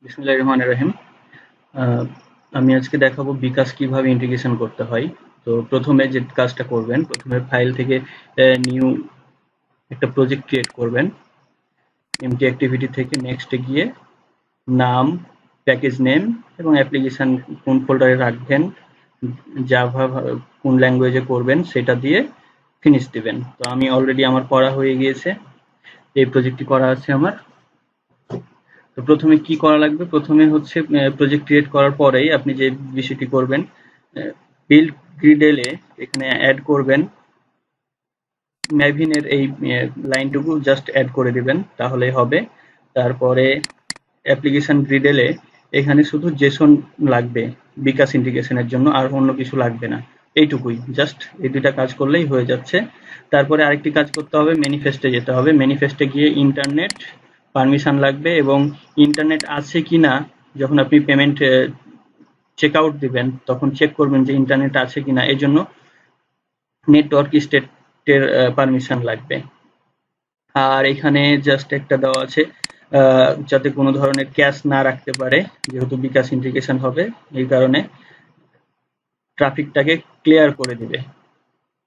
বিসমিল্লাহির রহমানির রহিম। আহ, আমি আজকে দেখাবো বিকাশ কিভাবে ইন্টিগ্রেশন করতে হয়। তো প্রথমে যে কাজটা করবেন, প্রথমে ফাইল থেকে নিউ একটা প্রজেক্ট ক্রিয়েট করবেন। এমটি অ্যাক্টিভিটি থেকে নেক্সটে গিয়ে নাম, প্যাকেজ নেম এবং অ্যাপ্লিকেশন কোন ফোল্ডারে রাখবেন, জাভা কোন ল্যাঙ্গুয়েজে করবেন সেটা দিয়ে ফিনিশ দিবেন। তো আমি অলরেডি আমার করা হয়ে গিয়েছে, এই প্রজেক্টটি করা আছে আমার। তো প্রথমে কি করা লাগবে, প্রথমে হচ্ছে প্রজেক্ট ক্রিয়েট করার পরেই আপনি যে বিষয়টি করবেন, বিল্ড গ্রিডেলে এখানে অ্যাড করবেন ম্যাভিনের এই লাইনটুকু জাস্ট অ্যাড করে দিবেন, তাহলেই হবে। তারপরে অ্যাপ্লিকেশন গ্রিডেলে এখানে শুধু জেসন লাগবে বিকাশ ইন্টিগ্রেশনের জন্য, আর অন্য কিছু লাগবে না। এইটুকুই, জাস্ট এই দুইটা কাজ করলেই হয়ে যাচ্ছে। তারপরে আরেকটি কাজ করতে হবে, ম্যানিফেস্টে যেতে হবে। ম্যানিফেস্টে গিয়ে ইন্টারনেট পারমিশন লাগবে এবং ইন্টারনেট আছে কিনা যখন আপনি পেমেন্ট চেক আউট দিবেন তখন চেক করবেন যে ইন্টারনেট আছে কিনা, এই জন্য নেটওয়ার্ক স্টেটের পারমিশন লাগবে। আর এখানে জাস্ট একটা দেওয়া আছে যাতে কোনো ধরনের ক্যাশ না রাখতে পারে, যেহেতু বিকাশ ইন্টিগ্রেশন হবে এই কারণে ট্রাফিকটাকে ক্লিয়ার করে দিবে।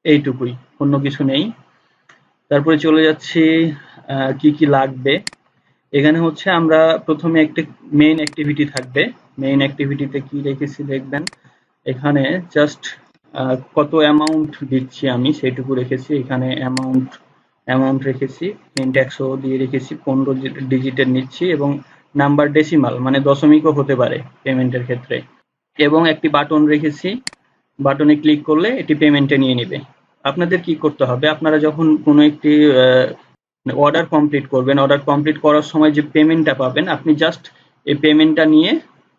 এইটুকুই, অন্য কিছু নেই। তারপরে চলে যাচ্ছি কি কি লাগবে। এখানে হচ্ছে আমরা প্রথমে একটা মেইন অ্যাক্টিভিটি থাকবে। মেইন অ্যাক্টিভিটিতে কি রেখেছি দেখবেন, এখানে জাস্ট কত অ্যামাউন্ট দিচ্ছি আমি সেইটুকু রেখেছি। এখানে অ্যামাউন্ট রেখেছি, ইনট্যাক্সও দিয়ে রেখেছি, 15 ডিজিটের নিচ্ছি এবং নাম্বার ডেসিমাল মানে দশমিকও হতে পারে পেমেন্টের ক্ষেত্রে। এবং একটি বাটন রেখেছি, বাটনে ক্লিক করলে এটি পেমেন্টে নিয়ে নেবে। আপনাদের কি করতে হবে, আপনারা যখন কোনো একটি অর্ডার কমপ্লিট করবেন, অর্ডার কমপ্লিট করার সময় যে পেমেন্টটা পাবেন, আপনি জাস্ট এই পেমেন্টটা নিয়ে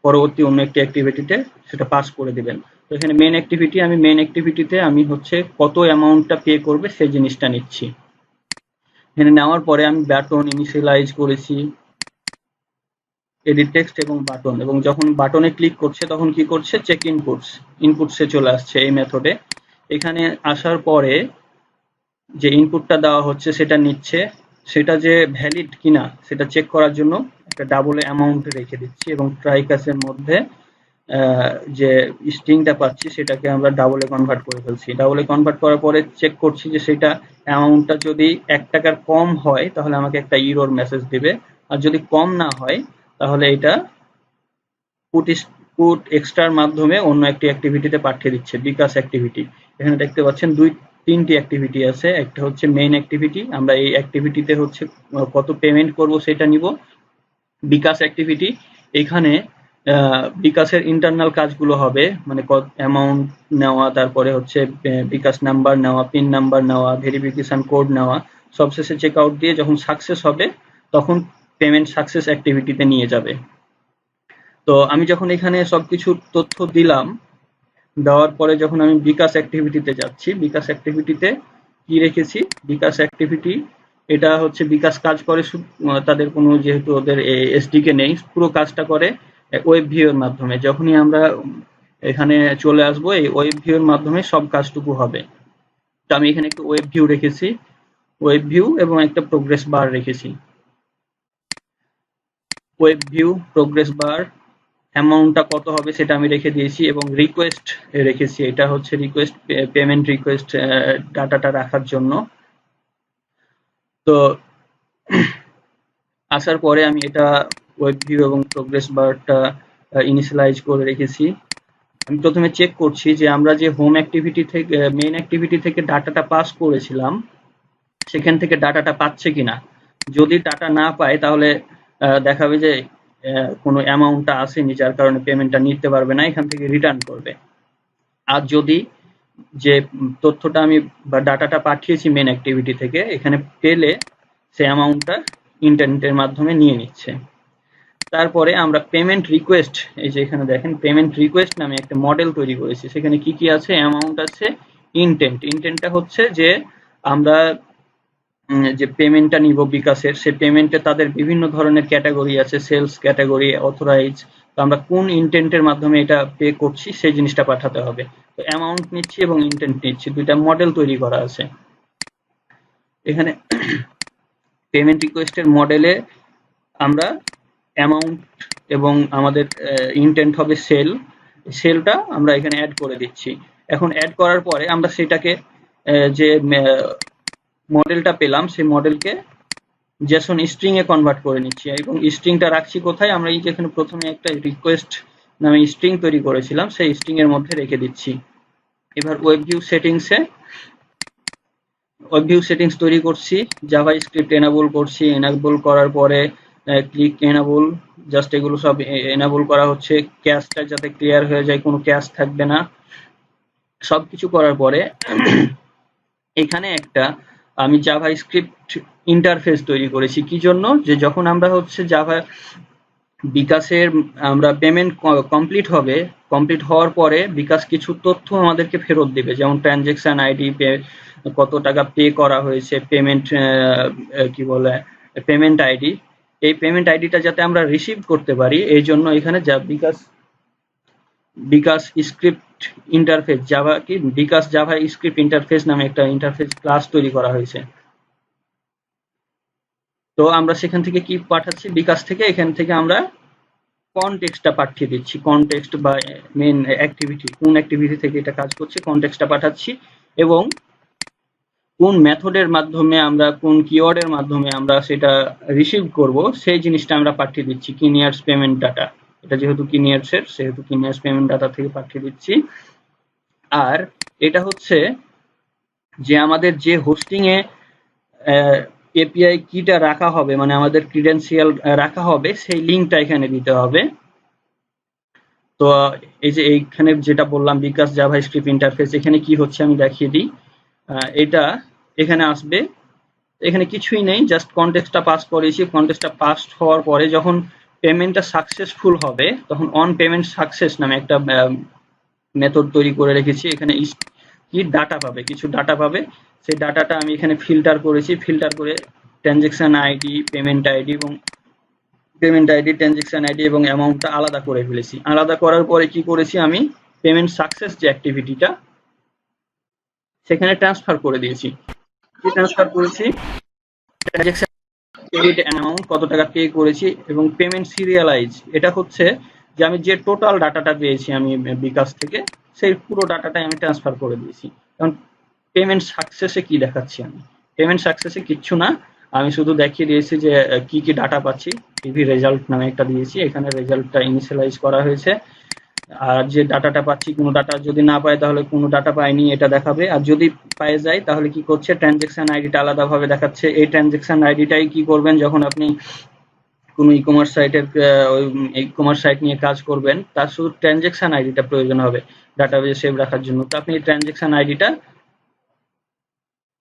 পরবর্তী অন্য একটি অ্যাক্টিভিটিতে সেটা পাস করে দিবেন। তো এখানে মেন অ্যাক্টিভিটি, আমি মেন অ্যাক্টিভিটিতে আমি হচ্ছে কত অ্যামাউন্টটা পে করবে সেই জিনিসটা নিচ্ছি। এখানে নেওয়ার পরে আমি বাটন ইনিশিয়ালাইজ করেছি, এডিট টেক্সট এবং বাটন, এবং যখন বাটনে ক্লিক করছে তখন কি করছে, চেক ইনপুটসে চলে আসছে এই মেথডে। এখানে আসার পরে যে ইনপুটটা দেওয়া হচ্ছে সেটা নিচ্ছে, সেটা যে ভ্যালিড কিনা সেটা চেক করার জন্য একটা ডাবল অ্যামাউন্ট রেখে দিচ্ছি এবং ট্রাই কাসের মধ্যে যে স্ট্রিংটা পাচ্ছি সেটাকে আমরা ডাবলে কনভার্ট করে ফেলছি। ডাবলে কনভার্ট করার পরে চেক করছি যে সেটা অ্যামাউন্টটা যদি 1 টাকার কম হয় তাহলে আমাকে একটা ইরর মেসেজ দিবে, আর যদি কম না হয় তাহলে এটা পুট এক্সট্রার মাধ্যমে অন্য একটি অ্যাক্টিভিটিতে পাঠিয়ে দিচ্ছে, বিকাশ অ্যাক্টিভিটি। এখানে দেখতে পাচ্ছেন তিনটি অ্যাক্টিভিটি আছে। একটা হচ্ছে মেইন অ্যাক্টিভিটি, আমরা এই অ্যাক্টিভিটিতে হচ্ছে কত পেমেন্ট করব সেটা নিব। বিকাশ অ্যাক্টিভিটি, এখানে বিকাশের ইন্টারনাল কাজগুলো হবে, মানে অ্যামাউন্ট নেওয়া, তারপরে হচ্ছে বিকাশ নাম্বার নেওয়া, পিন নাম্বার নেওয়া, ভেরিফিকেশন কোড নেওয়া। সবশেষে চেক আউট দিয়ে যখন সাকসেস হবে তখন পেমেন্ট সাকসেস অ্যাক্টিভিটিতে নিয়ে যাবে। তো আমি যখন এখানে সবকিছু তথ্য দিলাম, দেওয়ার পরে যখন আমি বিকাশ অ্যাক্টিভিটিতে যাচ্ছি, বিকাশ অ্যাক্টিভিটিতে কি রেখেছি, বিকাশ অ্যাক্টিভিটি এটা হচ্ছে বিকাশ কাজ করে তাদের কোনো, যেহেতু ওদের এসডিকে নেই, পুরো কাজটা করে ওয়েব ভিউর মাধ্যমে। যখনই আমরা এখানে চলে আসব এই ওয়েব ভিউর মাধ্যমে সব কাজটুকু হবে। তো আমি এখানে একটা ওয়েব ভিউ রেখেছি, ওয়েব ভিউ এবং একটা প্রোগ্রেস বার রেখেছি। ওয়েব ভিউ, প্রোগ্রেস বার, অ্যামাউন্টটা কত হবে সেটা আমি রেখে দিয়েছি এবং রিকোয়েস্ট রেখেছি, এটা হচ্ছে রিকোয়েস্ট, পেমেন্ট রিকোয়েস্ট ডাটাটা রাখার জন্য। তো আসার পরে আমি এটা ওয়েব ভিউ এবং প্রোগ্রেস বারটা ইনিশিয়ালাইজ করে রেখেছি। আমি প্রথমে চেক করছি যে আমরা যে হোম অ্যাক্টিভিটি থেকে, মেইন অ্যাক্টিভিটি থেকে ডাটাটা পাস করেছিলাম সেখান থেকে ডাটাটা পাচ্ছে কিনা। যদি ডাটা না পায় তাহলে দেখাবে যে কোনো অ্যামাউন্টটা আসেনি, যার কারণে পেমেন্টটা নিতে পারবে না, এখান থেকে রিটার্ন করবে। আর যদি যে তথ্যটা আমি বা ডাটাটা পাঠিয়েছি মেন অ্যাক্টিভিটি থেকে এখানে পেলে সে অ্যামাউন্টটা ইন্টারনেটের মাধ্যমে নিয়ে নিচ্ছে। তারপরে আমরা পেমেন্ট রিকোয়েস্ট, এই যে এখানে দেখেন পেমেন্ট রিকোয়েস্ট নামে একটা মডেল তৈরি করেছি। সেখানে কি কি আছে, অ্যামাউন্ট আছে, ইন্টেন্টটা হচ্ছে যে আমরা যে পেমেন্টটা নিব বিকাশের, সে পেমেন্টে তাদের বিভিন্ন ধরনের ক্যাটাগরি আছে, সেলস ক্যাটাগরি, অথরাইজ। তো আমরা কোন ইন্টেন্টের মাধ্যমে এটা পে করছি সেই জিনিসটা পাঠাতে হবে। তো অ্যামাউন্ট নিচ্ছি এবং ইন্টেন্ট নিচ্ছি, দুইটা মডেল তৈরি করা আছে এখানে। পেমেন্ট রিকোয়েস্টের মডেলে আমরা অ্যামাউন্ট এবং আমাদের ইন্টেন্ট হবে সেল। সেলটা আমরা এখানে অ্যাড করে দিচ্ছি। এখন অ্যাড করার পরে আমরা সেটাকে যে মডেলটা পেলাম সেই মডেলকে জেসন স্ট্রিং এ কনভার্ট করে নিচ্ছি এবং স্ট্রিংটা রাখছি কোথায়, আমরা এই যে এখানে প্রথমে একটা রিকোয়েস্ট নামে স্ট্রিং তৈরি করেছিলাম সেই স্ট্রিং এর মধ্যে রেখে দিচ্ছি। এবার ওয়েব ভিউ সেটিংস তৈরি করছি, জাভাস্ক্রিপ্ট এনাবল করছি। এনাবল করার পরে ক্লিক এনাবল, জাস্ট এগুলো সব এনাবল করা হচ্ছে, ক্যাশটা যাতে ক্লিয়ার হয়ে যায়, কোনো ক্যাশ থাকবে না। সবকিছু করার পরে এখানে একটা আমি জাভাস্ক্রিপ্ট ইন্টারফেস তৈরি করেছি। কি জন্য? যে যখন আমরা হচ্ছে বিকাশের আমরা পেমেন্ট কমপ্লিট হওয়ার পরে বিকাশ কিছু তথ্য আমাদেরকে ফেরত দেবে, যেমন ট্রানজেকশন আইডি, কত টাকা পে করা হয়েছে, পেমেন্ট কি বলে পেমেন্ট আইডি। এই পেমেন্ট আইডিটা যাতে আমরা রিসিভ করতে পারি এই জন্য এখানে বিকাশ স্ক্রিপ্ট ইন্টারফেস বিকাশ জাভা স্ক্রিপ্ট ইন্টারফেস নামে একটা ইন্টারফেস ক্লাস তৈরি করা হয়েছে। তো আমরা সেখান থেকে কি পাঠাচ্ছি, বিকাশ থেকে এখান থেকে আমরা কনটেক্সটটা পাঠিয়ে দিচ্ছি। কনটেক্সট বা মেন অ্যাক্টিভিটি, কোন অ্যাক্টিভিটি থেকে এটা কাজ করছে কনটেক্সটটা পাঠাচ্ছি এবং কোন মেথডের মাধ্যমে আমরা কোন কিওয়ার্ডের মাধ্যমে আমরা সেটা রিসিভ করব সেই জিনিসটা আমরা পাঠিয়ে দিচ্ছি কিনিয়ার্স পেমেন্ট ডাটা। এটা যেহেতু কিনিয়ার্সের সেহেতু কিনিয়ার্স পেমেন্ট ডাটা থেকে পাঠিয়ে দিচ্ছি। আর এটা হচ্ছে যে আমাদের যে হোস্টিং এ এপিআই কিটা রাখা হবে, মানে আমাদের ক্রিডেন্সিয়াল রাখা হবে, সেই লিঙ্কটা এখানে দিতে হবে। তো এই যে এইখানে যেটা বললাম বিকাশ জাভাস্ক্রিপ্ট ইন্টারফেস, এখানে কি হচ্ছে আমি দেখিয়ে দিই। এটা এখানে আসবে, এখানে কিছুই নেই, জাস্ট কনটেক্সটটা পাস করেছি। কনটেক্সটটা পাস হওয়ার পরে যখন পেমেন্টটা সাকসেসফুল হবে তখন অন পেমেন্ট সাকসেস নামে একটা মেথড তৈরি করে রেখেছি। এখানে কি ডাটা পাবে, কিছু ডাটা পাবে, সেই ডাটাটা আমি এখানে ফিল্টার করেছি। ফিল্টার করে transaction ID, payment ID transaction ID এবং অ্যামাউন্টটা আলাদা করে ফেলেছি। আলাদা করার পরে কি করেছি, আমি পেমেন্ট সাকসেস যে অ্যাক্টিভিটিটা সেখানে ট্রান্সফার করে দিয়েছি। কি ট্রান্সফার করেছি, ট্রানজেকশন পেইড অ্যামাউন্ট, কত টাকা পে করেছি, এবং পেমেন্ট সিরিয়ালাইজ, এটা হচ্ছে যে আমি যে টোটাল ডাটাটা পেয়েছি আমি বিকাশ থেকে সেই পুরো ডাটাটাই আমি ট্রান্সফার করে দিয়েছি। কারণ পেমেন্ট সাকসেসে কি দেখাচ্ছি, আমি পেমেন্ট সাকসেসে কিচ্ছু না, আমি শুধু দেখিয়ে দিয়েছি যে কি কি ডাটা পাচ্ছি। টিভি রেজাল্ট নামে একটা দিয়েছি, এখানে রেজাল্টটা ইনিশিয়ালাইজ করা হয়েছে। আর যে ডাটাটা পাচ্ছি, কোনো ডাটা যদি না পায় তাহলে কোনো ডাটা পাইনি এটা দেখাবে, আর যদি পেয়ে যায় তাহলে কি করছে, ট্রানজেকশন আইডিটা আলাদাভাবে দেখাচ্ছে। এই ট্রানজেকশন আইডিটাই কি করবেন, যখন আপনি কোনো ই কমার্স সাইট নিয়ে কাজ করবেন তার শুধু ট্রানজেকশন আইডিটা প্রয়োজন হবে ডাটাবেজে সেভ রাখার জন্য। তো আপনি এই ট্রানজেকশন আইডিটা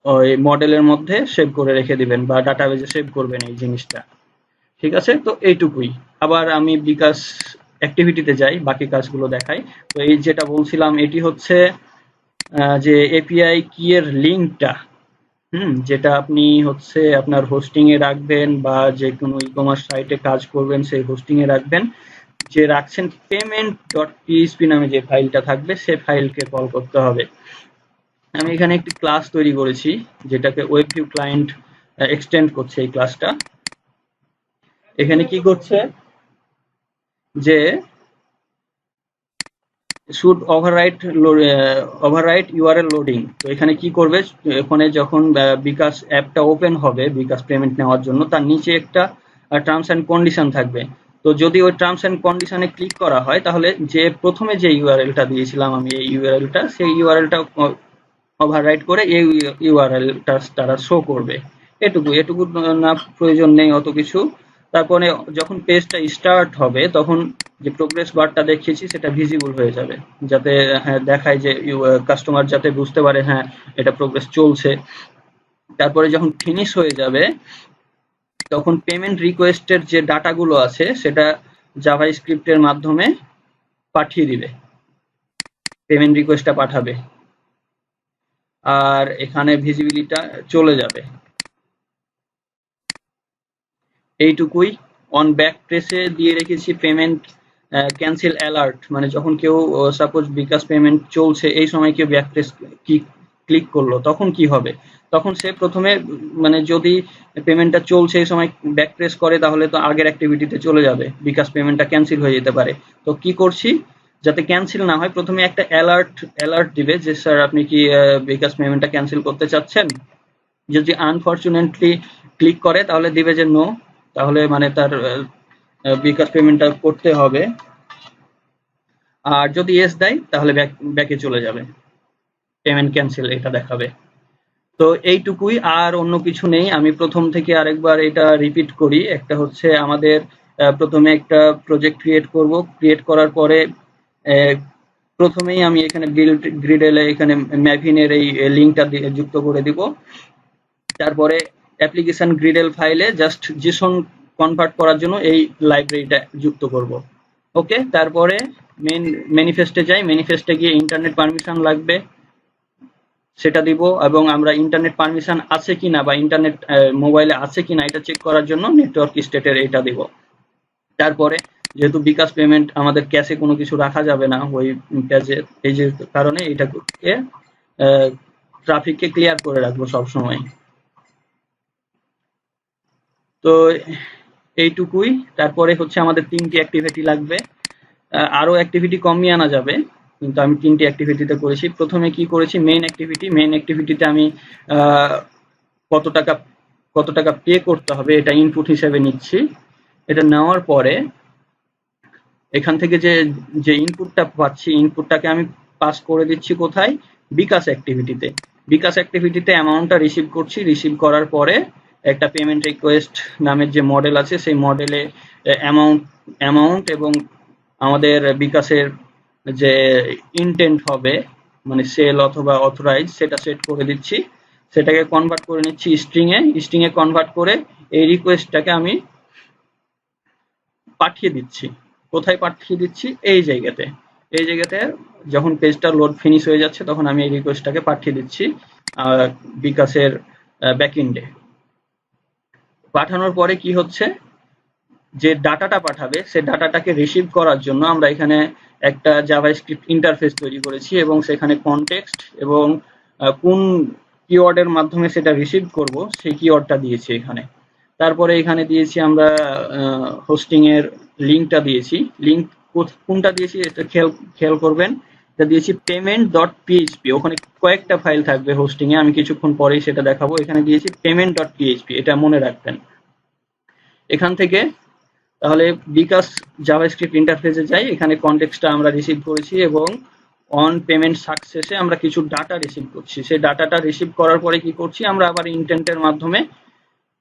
ওই মডেলের মধ্যে সেভ করে রেখে দিবেন বা ডাটাবেজে সেভ করবেন এই জিনিসটা। ঠিক আছে, তো এইটুকুই। আবার আমি বিকাশ অ্যাক্টিভিটিতে যাই, বাকি কাজগুলো দেখাই। তো এই যেটা বলছিলাম এটি হচ্ছে যে এপিআই কি এর লিঙ্কটা, যেটা আপনি হচ্ছে আপনার হোস্টিং এ রাখবেন বা যে কোনো ই কমার্স সাইটে কাজ করবেন সেই হোস্টিং এ রাখবেন, যে রাখছেন payment.php নামে যে ফাইলটা থাকবে সেই ফাইলকে কল করতে হবে। আমি এখানে একটি ক্লাস তৈরি করেছি যেটাকে ওয়েব ভিউ ক্লায়েন্ট এক্সটেন্ড করছে। এই ক্লাসটা এখানে কি করছে, যে শুড ওভাররাইট ইউআরএল লোডিং। তো এখানে কি করবে, এখানে যখন বিকাশ অ্যাপটা ওপেন হবে বিকাশ পেমেন্ট নেওয়ার জন্য, তার নিচে একটা টার্মস অ্যান্ড কন্ডিশন থাকবে। তো যদি ওই টার্মস অ্যান্ড কন্ডিশনে ক্লিক করা হয় তাহলে যে প্রথমে যে ইউআরএলটা দিয়েছিলাম আমি, এই ইউআরএলটা, সেই ইউআরএলটা ওভাররাইট করে এই ইউআরএলটা তারা শো করবে। এটুকু না, প্রয়োজন নেই অত কিছু। তারপরে যখন পেজটা স্টার্ট হবে তখন যে প্রোগ্রেস বারটা দেখিয়েছি সেটা ভিজিবল হয়ে যাবে, যাতে হ্যাঁ দেখায় যে কাস্টমার যাতে বুঝতে পারে হ্যাঁ এটা প্রোগ্রেস চলছে। তারপরে যখন ফিনিশ হয়ে যাবে তখন পেমেন্ট রিকোয়েস্টের যে ডাটাগুলো আছে সেটা জাভাস্ক্রিপ্টের মাধ্যমে পাঠিয়ে দিবে, পেমেন্ট রিকোয়েস্টটা পাঠাবে আর এখানে ভিজিবিলিটা চলে যাবে। এইটুকুই। অন ব্যাক প্রেসে দিয়ে রেখেছি পেমেন্ট ক্যান্সেল অ্যালার্ট, মানে যখন কেউ সাপোজ বিকাশ পেমেন্ট চলছে এই সময় কেউ ব্যাক প্রেস ক্লিক করলো তখন কি হবে? তখন সে প্রথমে মানে যদি পেমেন্টটা চলছে এই সময় ব্যাক প্রেস করে তাহলে তো আগের অ্যাক্টিভিটিতে চলে যাবে, বিকাশ পেমেন্টটা ক্যান্সেল হয়ে যেতে পারে। তো কি করছি, যাতে ক্যান্সেল না হয় প্রথমে একটা অ্যালার্ট দিবে যে স্যার আপনি কি বিকাশ পেমেন্টটা ক্যান্সেল করতে চাচ্ছেন। যদি আনফরচুনেটলি ক্লিক করে তাহলে দিবে যে নো, তাহলে মানে তার বিকাশ পেমেন্টটা করতে হবে। আর যদি ইয়েস দেয় তাহলে ব্যাকে চলে যাবে, পেমেন্ট ক্যান্সেল এটা দেখাবে। তো এইটুকুই, আর অন্য কিছু নেই। আমি প্রথম থেকে আরেকবার এটা রিপিট করি। একটা হচ্ছে আমাদের প্রথমে একটা প্রজেক্ট ক্রিয়েট করব, ক্রিয়েট করার পরে প্রথমেই আমি এখানে গ্রিডেলে এখানে ম্যাভিনের এই লিঙ্কটা যুক্ত করে দিব। তারপরে অ্যাপ্লিকেশন গ্রিডেল ফাইলে জাস্ট জিসন কনভার্ট করার জন্য এই লাইব্রেরিটা যুক্ত করব। ওকে, তারপরে মেন ম্যানিফেস্টে যাই। ম্যানিফেস্টে গিয়ে ইন্টারনেট পারমিশন লাগবে, সেটা দিব, এবং আমরা ইন্টারনেট পারমিশন আছে কিনা বা ইন্টারনেট মোবাইলে আছে কিনা এটা চেক করার জন্য নেটওয়ার্ক স্টেটের এটা দিব। তারপরে যেহেতু বিকাশ পেমেন্ট আমাদের ক্যাশে কোনো কিছু রাখা যাবে না ওই পেজের কারণে এটাকে ট্রাফিককে ক্লিয়ার করে রাখবো সব সময়। তো এইটুকুই। তারপরে হচ্ছে আমাদের 3টি অ্যাক্টিভিটি লাগবে, আরো অ্যাক্টিভিটি কমিয়ে আনা যাবে, কিন্তু আমি 3টি অ্যাক্টিভিটিতে করেছি। প্রথমে কি করেছি, মেইন অ্যাক্টিভিটিতে আমি কত টাকা পে করতে হবে এটা ইনপুট হিসেবে নিচ্ছি। এটা নেওয়ার পরে এখান থেকে যে ইনপুটটা পাচ্ছি, ইনপুটটাকে আমি পাস করে দিচ্ছি কোথায়, বিকাশ অ্যাক্টিভিটিতে অ্যামাউন্টটা রিসিভ করছি। রিসিভ করার পরে একটা পেমেন্ট রিকোয়েস্ট নামের যে মডেল আছে সেই মডেলে অ্যামাউন্ট এবং আমাদের বিকাশের যে ইনটেন্ট হবে মানে সেল অথবা অথরাইজ সেটা সেট করে দিচ্ছি। সেটাকে কনভার্ট করে নিচ্ছি স্ট্রিং এ কনভার্ট করে এই রিকোয়েস্টটাকে আমি পাঠিয়ে দিচ্ছি। কোথায় পাঠিয়ে দিচ্ছি, এই জায়গাতে যখন পেজটা লোড ফিনিশ হয়ে যাচ্ছে তখন আমি এই রিকোয়েস্টটাকে পাঠিয়ে দিচ্ছি বিকাশের ব্যাকএন্ডে। পাঠানোর পরে কি হচ্ছে, যে ডাটাটা পাঠাবে সে ডাটাটাকে রিসিভ করার জন্য আমরা এখানে একটা জাভাস্ক্রিপ্ট ইন্টারফেস তৈরি করেছি এবং সেখানে কনটেক্সট এবং কোন কিওয়ার্ডের মাধ্যমে সেটা রিসিভ করব সেই কিওয়ার্ডটা দিয়েছি এখানে। তারপরে এখানে দিয়েছি আমরা হোস্টিং এর লিঙ্কটা দিয়েছি। লিঙ্ক কোনটা দিয়েছি এটা খেয়াল করবেন, এটা দিয়েছি payment.php। ওখানে কয়েকটা ফাইল থাকবে হোস্টিং এ, আমি কিছুক্ষণ পরেই সেটা দেখাবো। এখানে দিয়েছি payment.php, এটা মনে রাখবেন। এখান থেকে তাহলে বিকাশ জাভাস্ক্রিপ্ট ইন্টারফেসে যাই, এখানে কনটেক্সটটা আমরা রিসিভ করেছি এবং অন পেমেন্ট সাকসেসে আমরা কিছু ডাটা রিসিভ করছি। সেই ডাটাটা রিসিভ করার পরে কি করছি, আমরা আবার ইন্টেন্টের মাধ্যমে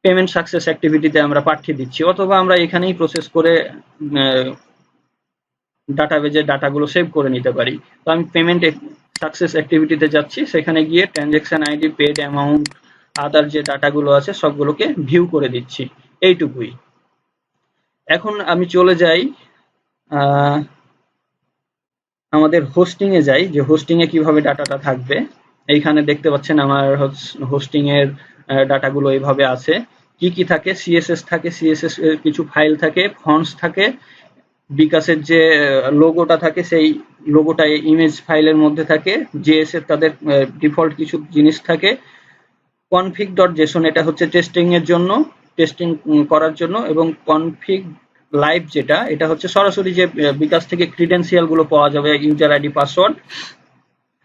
পেমেন্ট সাকসেস অ্যাক্টিভিটিতে আমরা পাঠিয়ে দিচ্ছি, অথবা আমরা এখানেই প্রসেস করে ডাটাবেজে ডাটাগুলো সেভ করে নিতে পারি। তো আমি পেমেন্ট সাকসেস অ্যাক্টিভিটিতে যাচ্ছি, সেখানে গিয়ে ট্রানজ্যাকশন আইডি, পেড অ্যামাউন্ট, আদার যে ডাটাগুলো আছে সবগুলোকে ভিউ করে দিচ্ছি। এইটুকুই। এখন আমি চলে যাই আমাদের হোস্টিং এ যাই, যে হোস্টিং এ কিভাবে ডাটাটা থাকবে। এইখানে দেখতে পাচ্ছেন আমার হোস্টিং এর ডাটাগুলো এইভাবে আছে। কি কি থাকে, সিএসএস থাকে, সিএসএস এর কিছু ফাইল থাকে, ফন্টস থাকে, বিকাশের যে লোগোটা থাকে সেই লোগোটা ইমেজ ফাইলের মধ্যে থাকে, জেএস এর তাদের ডিফল্ট কিছু জিনিস থাকে, config.json এটা হচ্ছে টেস্টিং এর জন্য, টেস্টিং করার জন্য, এবং config লাইভ যেটা এটা হচ্ছে সরাসরি যে বিকাশ থেকে ক্রিডেন্সিয়াল গুলো পাওয়া যাবে, ইউজার আইডি, পাসওয়ার্ড,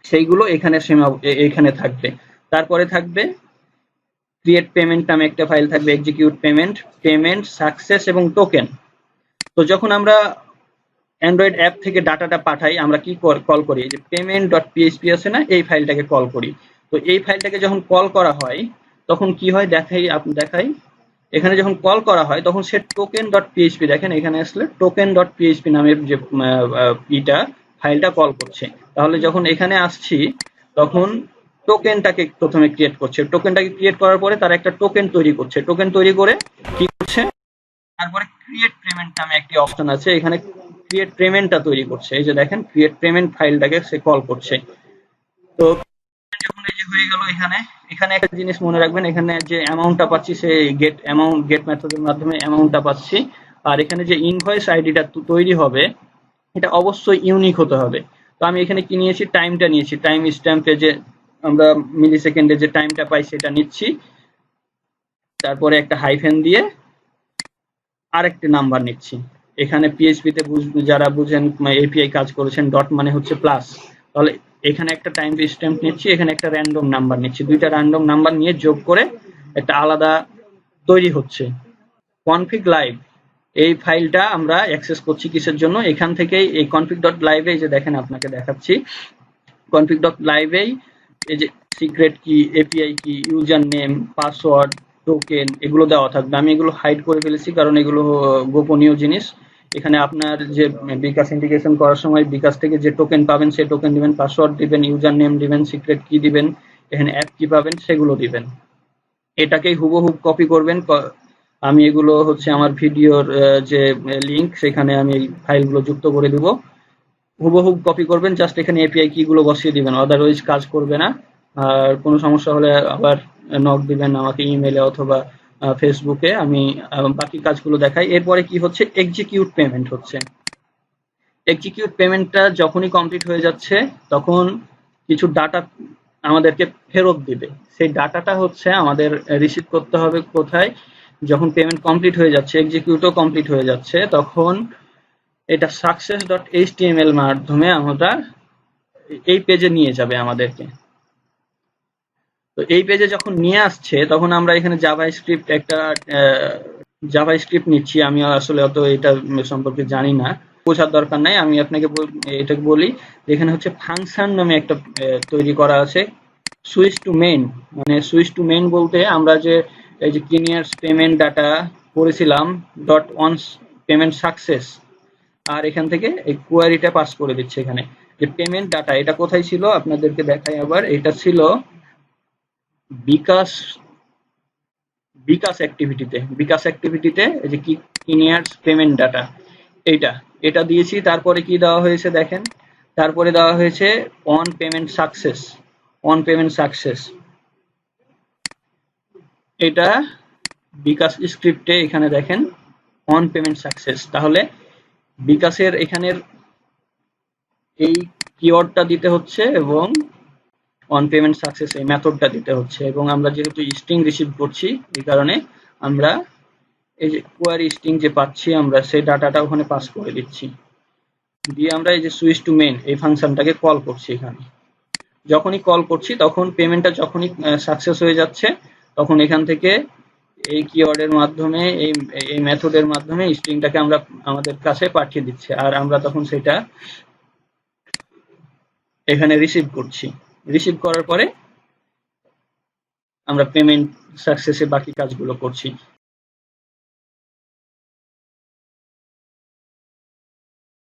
সেইগুলো এখানে থাকবে। তারপরে থাকবে ক্রিয়েট পেমেন্ট নামে একটা ফাইল থাকবে, এক্সিকিউট পেমেন্ট সাকসেস এবং টোকেন। তো যখন আমরা অ্যান্ড্রয়েড অ্যাপ থেকে ডাটাটা পাঠাই আমরা কি কল করি, যে payment.php আছে না, এই ফাইলটাকে কল করি। তো এই ফাইলটাকে যখন কল করা হয় তখন কি হয় দেখাই, এখানে যখন কল করা হয় তখন সে token.php, দেখেন এখানে আসলে token.php নামের যে ফাইলটা কল করছে। তাহলে যখন এখানে আসছি তখন টোকেনটাকে প্রথমে ক্রিয়েট করছে, টোকেনটাকে ক্রিয়েট করার পরে তার একটা টোকেন তৈরি করছে, টোকেন তৈরি করে কি করছে, তারপরে ক্রিয়েট পেমেন্ট নামে একটি অপশন আছে, এখানে ক্রিয়েট পেমেন্টটা তৈরি করছে। এই যে দেখেন ক্রিয়েট পেমেন্ট ফাইলটাকে সে কল করছে। তো যখন এই যে হয়ে গেল, এখানে একটা জিনিস মনে রাখবেন, এখানে যে অ্যামাউন্টটা পাচ্ছি সেই গেট মেথডের মাধ্যমে অ্যামাউন্টটা পাচ্ছি, আর এখানে যে ইনভয়েস আইডিটা তৈরি হবে এটা অবশ্যই ইউনিক হতে হবে। তো আমি এখানে কি নিয়েছি, টাইমটা নিয়েছি, টাইম স্ট্যাম্পে যে আমরা মিলি সেকেন্ডে যে টাইমটা পাই সেটা নিচ্ছি, তারপরে একটা হাইফেন দিয়ে আরেকটি নাম্বার নিচ্ছি। এখানে পিএইচপিতে যারা বুঝেন, এপিআই কাজ করেছেন, ডট মানে হচ্ছে প্লাস। তাহলে এখানে একটা টাইম স্ট্যাম্প নিচ্ছি, এখানে একটা র্যান্ডম নাম্বার নিচ্ছি, দুইটা র্যান্ডম নাম্বার নিয়ে যোগ করে একটা আলাদা তৈরি হচ্ছে। কনফিগ লাইভ এই ফাইলটা আমরা অ্যাক্সেস করছি কিসের জন্য? এখান থেকেই এই কনফিগ ডট লাইভে যে দেখেন আপনাকে দেখাচ্ছি, কনফিগ ডট লাইভেই এই যে সিক্রেট কি, এপিআই কি, ইউজার নেম, পাসওয়ার্ড, টোকেন এগুলো দেওয়া থাকবে। আমি এগুলো হাইড করে ফেলেছি কারণ এগুলো গোপনীয় জিনিস। এখানে আপনার যে বিকাশ ইন্টিগ্রেশন করার সময় বিকাশ থেকে যে টোকেন পাবেন সেই টোকেন দিবেন, পাসওয়ার্ড দিবেন, ইউজার নেম দিবেন, সিক্রেট কি দিবেন, এখানে অ্যাপ কি পাবেন সেগুলো দিবেন। এটাকেই হুবহুব কপি করবেন। আমি এগুলো হচ্ছে আমার ভিডিওর যে লিংক সেখানে আমি এই ফাইলগুলো যুক্ত করে দিব। হুবহুব কপি করবেন, জাস্ট এখানে এপিআই কি গুলো বসিয়ে দিবেন, আদারওয়াইজ কাজ করবে না। আর কোনো সমস্যা হলে আবার নক দিবেন আমাকে ইমেলে অথবা ফেসবুকে, আমি বাকি কাজগুলো দেখাই। এরপরে কি হচ্ছে, এক্সিকিউট পেমেন্ট হচ্ছে। এক্সিকিউট পেমেন্টটা যখনই কমপ্লিট হয়ে যাচ্ছে তখন কিছু ডাটা আমাদেরকে ফেরত দিবে। সেই ডাটাটা হচ্ছে আমাদের রিসিভ করতে হবে কোথায়? যখন পেমেন্ট কমপ্লিট হয়ে যাচ্ছে, এক্সিকিউটও কমপ্লিট হয়ে যাচ্ছে, তখন এটা সাকসেস ডট এইচটিএমএল মাধ্যমে আমরা এই পেজে নিয়ে যাবে আমাদেরকে। তো এই পেজে যখন নিয়ে আসছে তখন আমরা এখানে জাভা স্ক্রিপ্ট নিচ্ছি। আমি আসলে অত এটা সম্পর্কে জানি না, বোঝার দরকার নাই, আমি আপনাকে এটাকে বলি। এখানে হচ্ছে ফাংশন নামে একটা তৈরি করা আছে, সুইচ টু মেইন। মানে সুইচ টু মেইন বলতে আমরা যে এই যে ক্লিনিয়ার্স পেমেন্ট ডাটা করেছিলাম ডট ওয়ান্স পেমেন্ট সাকসেস, আর এখান থেকে এই কোয়ারিটা পাস করে দিচ্ছে। এখানে যে পেমেন্ট ডাটা এটা কোথায় ছিল আপনাদেরকে দেখাই আবার, এটা ছিল বিকাশ অ্যাক্টিভিটিতে এই যে ক্লিনিয়ার্স পেমেন্ট ডাটা এইটা এটা দিয়েছি। তারপরে কি দেওয়া হয়েছে দেখেন, তারপরে দেওয়া হয়েছে অন পেমেন্ট সাকসেস। এটা বিকাশ স্ক্রিপ্টে এখানে দেখেন অন পেমেন্ট সাকসেস। তাহলে বিকাশের এখানের এই কিওয়ার্ডটা দিতে হচ্ছে এবং অন পেমেন্ট সাকসেস এই মেথডটা দিতে হচ্ছে। এবং আমরা যেহেতু স্ট্রিং রিসিভ করছি এই কারণে আমরা এই যে কোয়ারি স্ট্রিং যে পাচ্ছি আমরা সেই ডাটাটা ওখানে পাস করে দিচ্ছি, দিয়ে আমরা এই যে সুইচ টু মেইন এই ফাংশনটাকে কল করছি। এখানে যখনই কল করছি তখন পেমেন্টটা যখনই সাকসেস হয়ে যাচ্ছে তখন এখান থেকে এই কিওয়ার্ডের মাধ্যমে এই মেথডের মাধ্যমে স্ট্রিংটাকে আমরা আমাদের কাছে পাঠিয়ে দিচ্ছে, আর আমরা তখন সেটা এখানে রিসিভ করার পরে আমরা পেমেন্ট সাকসেসে বাকি কাজগুলো করছি।